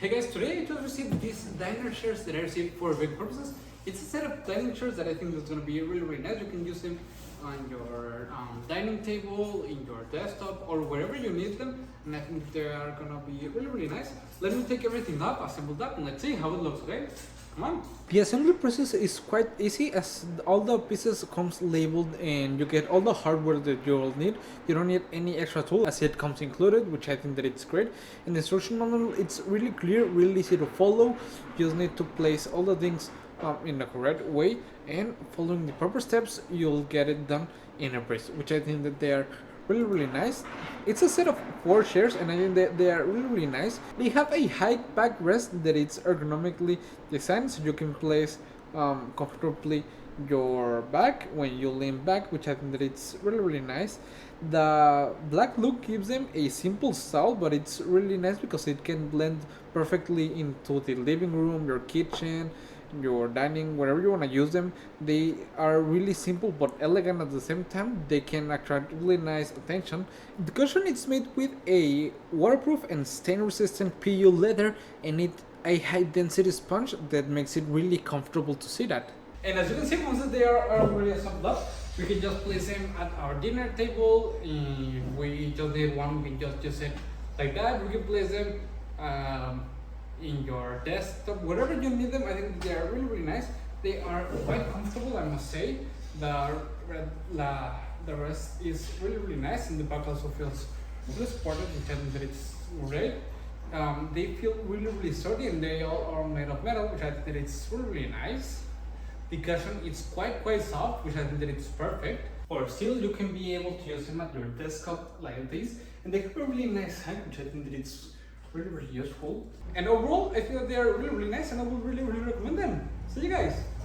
Hey guys, today I just received these diner chairs that I received for big purposes. It's a set of dining chairs that I think is going to be really nice. You can use them on your dining table, in your desktop, or wherever you need them. And I think they are going to be really nice. Let me take everything up, assemble that, and let's see how it looks, okay? Come on. The assembly process is quite easy as all the pieces comes labeled and you get all the hardware that you will need. You don't need any extra tool as it comes included, which I think that it's great. And the instruction manual, it's really clear, really easy to follow. You just need to place all the things in the correct way, and following the proper steps you'll get it done in a breeze, which I think that they are really nice. It's a set of 4 chairs and I think that they are really nice. They have a high backrest that it's ergonomically designed so you can place comfortably your back when you lean back, which I think that it's really nice. The black look gives them a simple style, but it's really nice because it can blend perfectly into the living room, your kitchen, your dining, wherever you want to use them. They are really simple but elegant at the same time. They can attract really nice attention. The cushion is made with a waterproof and stain resistant PU leather and it a high density sponge that makes it really comfortable to sit at. And as you can see, once they are already assembled up, we can just place them at our dinner table. If we just need one, we can just it like that. We can place them in your desktop, wherever you need them. I think they are really nice. They are quite comfortable, I must say. The rest is really nice, and the back also feels really supported, which I think that it's great. They feel really sturdy, and they all are made of metal, which I think that it's really nice. The cushion is quite soft, which I think that it's perfect. Or still, you can be able to use them at your desktop like this, and they have a really nice height, which I think that it's really useful. And overall, I think that they are really nice, and I would really recommend them.